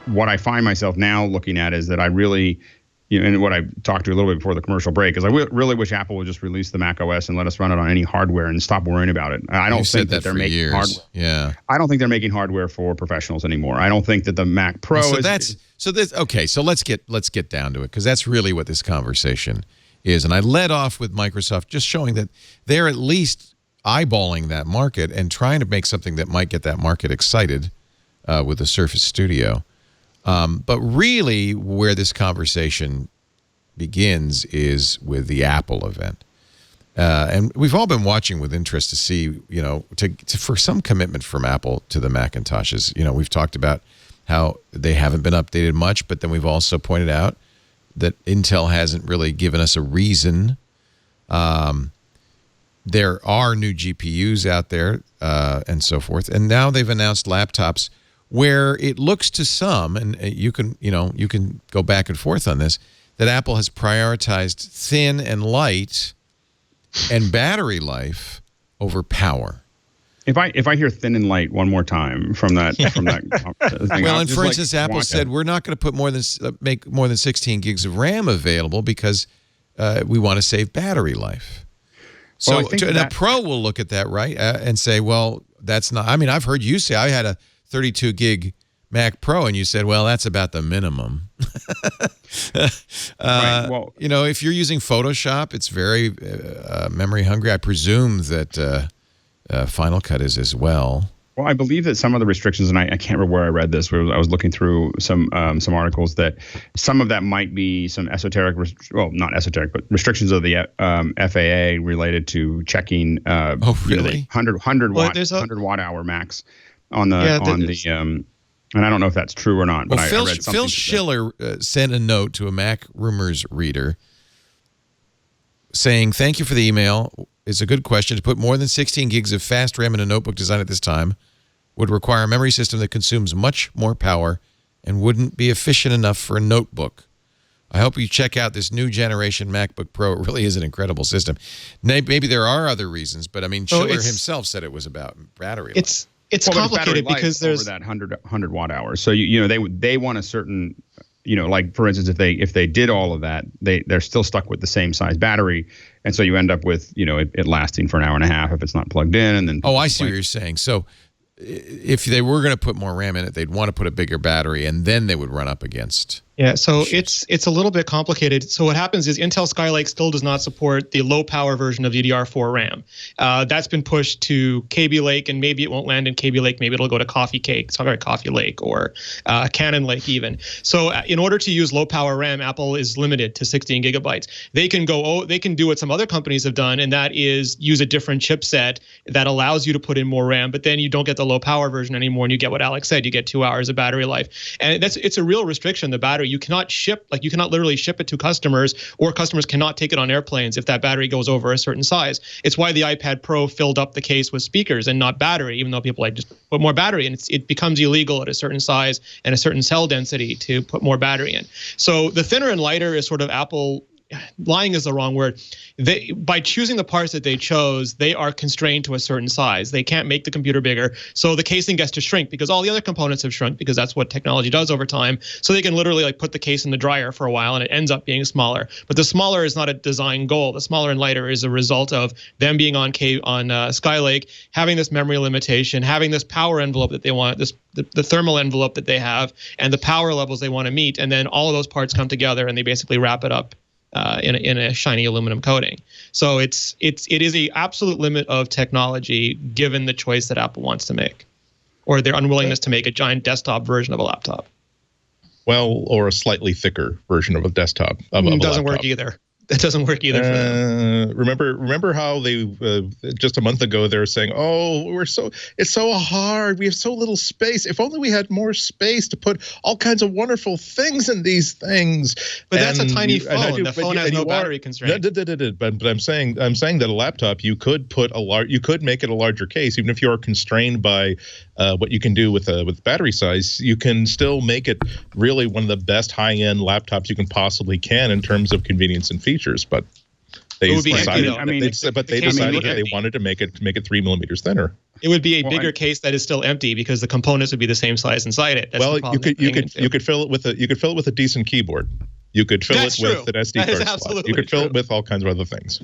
what I find myself now looking at is that I really, and what I talked to a little bit before the commercial break is I really wish Apple would just release the Mac OS and let us run it on any hardware and stop worrying about it. I don't think that they're making hardware. Yeah. I don't think they're making hardware for professionals anymore. I don't think that the Mac Pro So let's get down to it, because that's really what this conversation is. And I led off with Microsoft just showing that they're at least eyeballing that market and trying to make something that might get that market excited with the Surface Studio. But really where this conversation begins is with the Apple event. And we've all been watching with interest to see, for some commitment from Apple to the Macintoshes. We've talked about how they haven't been updated much, but then we've also pointed out that Intel hasn't really given us a reason. There are new GPUs out there and so forth. And now they've announced laptops where it looks to some, and you can go back and forth on this, that Apple has prioritized thin and light and battery life over power. If I hear thin and light one more time from that thing, well, and for instance, Apple said we're not going to put make more than 16 gigs of RAM available because we want to save battery life. So a Pro will look at that, right, and say, well, that's not. I mean, I've heard you say I had a 32 gig Mac Pro, and you said, well, that's about the minimum. Right, well, if you're using Photoshop, it's very memory hungry. I presume that Final Cut is as well. Well, I believe that some of the restrictions, and I can't remember where I read this, where I was looking through some articles, that some of that might be some esoteric, not esoteric, but restrictions of the FAA related to checking really? 100 watt hour max on the and I don't know if that's true or not. But Phil, I read something. Phil Schiller sent a note to a Mac Rumors reader saying, "Thank you for the email. It's a good question. To put more than 16 gigs of fast RAM in a notebook design at this time would require a memory system that consumes much more power and wouldn't be efficient enough for a notebook. I hope you check out this new generation MacBook Pro. It really is an incredible system." Maybe there are other reasons, but I mean, Schiller himself said it was about battery life. It's complicated because there's over that 100 watt hours. So they want a certain, like for instance, if they did all of that, they're still stuck with the same size battery, and so you end up with it lasting for an hour and a half if it's not plugged in, and then. Oh, I see what you're saying. So if they were going to put more RAM in it, they'd want to put a bigger battery, and then they would run up against. Yeah, so it's a little bit complicated. So what happens is Intel Skylake still does not support the low power version of DDR4 RAM. That's been pushed to Kaby Lake, and maybe it won't land in Kaby Lake. Maybe it'll go to Coffee Lake or Cannon Lake even. So in order to use low power RAM, Apple is limited to 16 gigabytes. They can do what some other companies have done, and that is use a different chipset that allows you to put in more RAM, but then you don't get the low power version anymore, and you get what Alex said, you get 2 hours of battery life. And it's a real restriction, the battery. You cannot literally ship it to customers, or customers cannot take it on airplanes if that battery goes over a certain size. It's why the iPad Pro filled up the case with speakers and not battery, even though people just put more battery, and it becomes illegal at a certain size and a certain cell density to put more battery in. So the thinner and lighter is sort of Apple. Lying is the wrong word. By choosing the parts that they chose, they are constrained to a certain size. They can't make the computer bigger, so the casing gets to shrink because all the other components have shrunk, because that's what technology does over time. So they can literally put the case in the dryer for a while, and it ends up being smaller. But the smaller is not a design goal. The smaller and lighter is a result of them being on Skylake, having this memory limitation, having this power envelope that they want, the thermal envelope that they have, and the power levels they want to meet, and then all of those parts come together and they basically wrap it up in a shiny aluminum coating. So it is a absolute limit of technology given the choice that Apple wants to make, or their unwillingness to make a giant desktop version of a laptop. Well, or a slightly thicker version of a desktop. It doesn't work either. That doesn't work either for them. Remember how they just a month ago they were saying, "Oh, it's so hard. We have so little space. If only we had more space to put all kinds of wonderful things in these things." But that's a tiny phone. The phone has no battery constraint. But I'm saying that a laptop, you could make it a larger case, even if you are constrained by what you can do with battery size. You can still make it really one of the best high-end laptops you can possibly can in terms of convenience and features. But they decided that they wanted to make it 3 millimeters thinner. It would be a bigger case that is still empty because the components would be the same size inside it. That's you could fill it with a decent keyboard. You could fill it with an SD card slot. You could fill it with all kinds of other things.